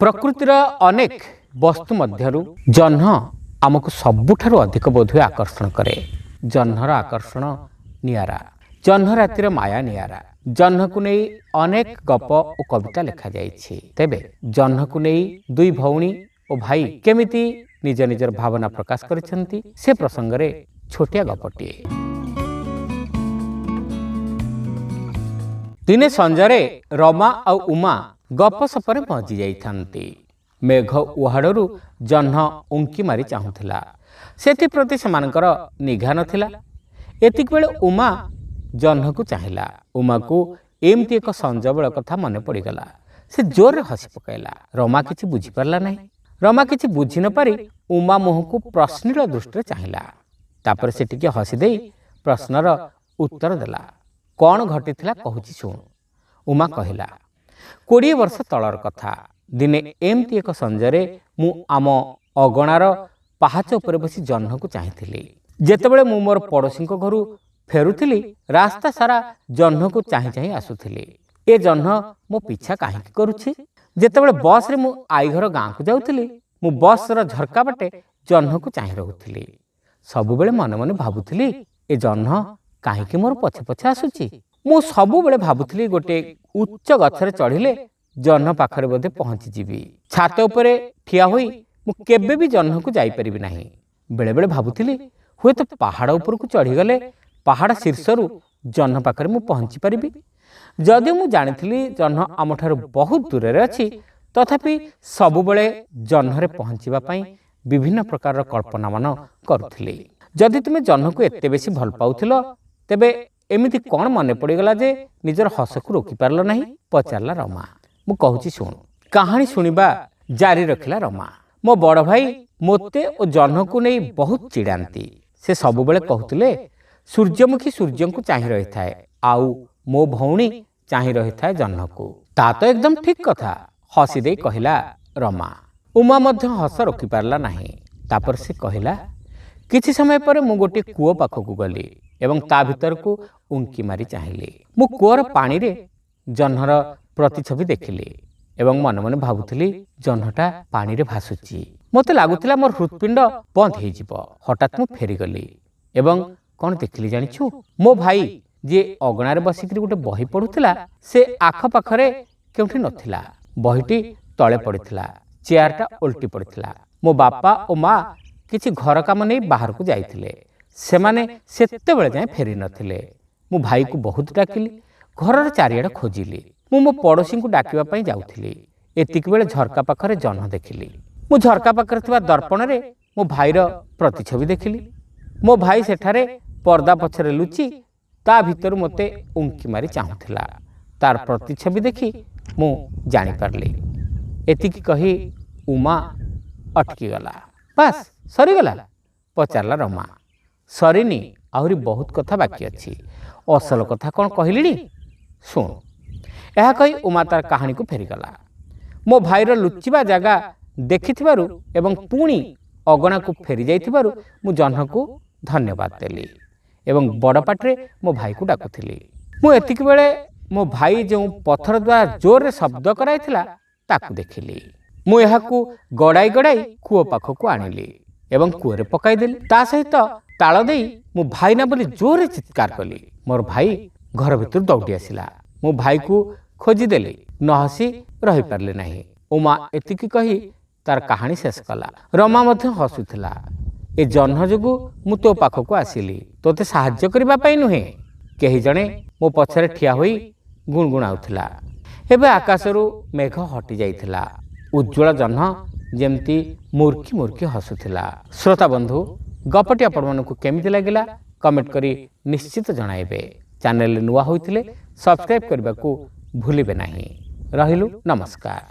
प्रकृतिर अनेक वस्तु मध्यरु जह्न आमको सबुठारु अधिक बोधुए आकर्षण करे। जह्नर आकर्षण नियारा। जह्न रातिर माया नियारा। जह्न को नहीं अनेक गप और कविता लिखा जाइछि। तेबे जह्न को नहीं दुई भौणी और भाई केमिति निज निजर भावना प्रकाश करिसेंती से प्रसंग रे छोटिया गपटिए। दिने संजरे रमा और उमा गप सपरे पहुंची जाइथांती। मेघ उहाड़ू जह्न उंकी मारी चाहूला। सेप्रति सेमानकर निघा नथिला। एतिक बेले उमा जह्न को चाहिला। उमा को एमती एक संजबेल कथा मन पड़गला। से जोर हसी पकाइला। रमा किछि बुझी पारला नहीं। रमा किछि बुझी न पारी उमा मुह को प्रश्नल दृष्टि चाहिला। तापर से टिके हसी दे प्रश्नर उत्तर देला। कौन घटिथिला कहूची सुन। उमा कहिला 20 वर्ष तलर कथा। दिने एमती एक संजरे मु आम अगणार पाहाच उपर बसी जह्न को चाहिथिली। जेतेबेले मु मोर पड़ोसी घरु फेरुथिली रास्ता सारा जह्न को चाहि चाहि आसुथिली। ए जह्न मो पीछा काहे करूछि। जेतेबेले बस रे मु आई घर गाँ को जाउथिली मु बस र झरका बाटे जह्न को चाहि रहुथिली। सबुबेले मन मन भाबुथिली ए जह्न काहे मोर पछे पछे आसुछि। मु सबुबेले भाबुथिली गोटे उच्च गछरे चढ़िले जह्न पाखरे बोधे पहुंची जीवी। छात उपरे ठिया होई मु केबे भी जह्न को जाई परिबि नाही। बेले बेले भाबुथिली हुए तो पहाड़ ऊपर को चढ़ी गले पहाड़ शीर्षरु जह्न पाखरे मु पहुंची परिबि। जदि मु जानिथिली जह्न आमठारु बहुत दूर रे अछि तथापि सबुबेले जह्न रे पहुंचीबा पई विभिन्न प्रकार कल्पना मान करुथिली। जदि तुमे जह्न को एते बेसी भल पाउथिलो तेबे एमिति कौन मन पड़गला जे निजर हस को रोकी पारल नहीं। पचारला रमा। मु कहूची सुन। कहानी सुनिबा जारी रखिला रमा। मो बड़ भाई मोते और जह्न को नहीं बहुत चिड़ांती। से सबुबेले कहूतिले सूर्यमुखी सूर्य को चाहि रही थाए आउ मो भौणी चाहि रही थाए जह्न को। ता तो एकदम ठीक कथा हसी दे कहिला रमा। उमा मध्य हस रोकी पारला नहीं। तापर से कहिला किछि समय पर मु गोटे कूओ पाखक गली एवं ता भीतर को उंकी मारी चाहिली। मु कूअर पानी रे जह्नर प्रतिछवि देखिली एवं मन मन भाबुथिली जह्नटा पानी रे भासुची। मते लागुथिला मोर हृत्पिंड बंद हे जिवो। हठात मु फेरी गली एवं कोन देखिली जानिछु मो भाई जे अगणारे बसिकरी गोटे बही पढुथिला से आख पाखरे केउठी नथिला। बहीटी तळे पड़िथिला। चेयरटा उल्टी पड़िथिला। मो बापा ओ माँ किछि घर काम नहीं बाहर को जाइथिले। सेमाने सेते बेले जाए फेरी नथिले। मु भाई को बहुत डाकिली। घरर चारिआडे खोजिली। मु मो पड़ोसी को डाकिबा पई जाउथिली। एतिक बेले झरका पाखरे जह्न देखिली। मु झरका पाखरे थिबा दर्पण रे मो भाईर प्रतिछवि देखिली। मो भाई सेठारे पर्दा पछरे लुचि ता भीतर मते उंकी मारी चाहुथिला। तार प्रतिछवि देखि मु जानि पारली। एतिक कही उमा अटकी गला। बस सरी गला। पचारला रमा। सरीनी आहुरी बहुत कथा बाकी अच्छी। असल कथा कौन कहली सुन। यह कही उमा तार कहानी को फेरीगला। मो भाईर लुचिबा जगह देखिथिबारु एवं पुणी अगणा को फेरी जाइथिबारु मु जह्न को धन्यवाद देली एवं बड़ पाटरे मो भाई को डाकुथिली। मु एतिक बेले मो भाई जो पत्थर द्वारा जोर रे शब्द कराइथिला ताकू देखिली। मु एहाकू गड़ाई गड़ाई कूओ पाखक आनिली एवं कूअरे पकाई देली। ता सहित ताल देई मो भाई ना बोली जोरे चित्कार कली। मोर भाई घर भीतर दौड़ी आसिला। मो भाई को खोजी देली न हसी रही पारले नहीं। उमा एतिकी कही तार कहानी शेष कला। रमा मध्य हसुथिला। ए जह्न जोगु मु तो पाखक आसिली तोते साहाय्य करबा पई नुहे। केही जणे मो पछरे ठिया होई गुणगुणाउथिला। एबे आकाशरू मेघ हटि जाइथिला। उज्ज्वल जह्न जेमती मूर्खी मूर्खी हसुथिला। श्रोता बंधु गपटी आपण मानकु केमिति लागिला कमेंट करी निश्चित जणाइबे। चैनल नुआ होइथिले सब्सक्राइब करबा को भूलिबे नाही। रहिलु नमस्कार।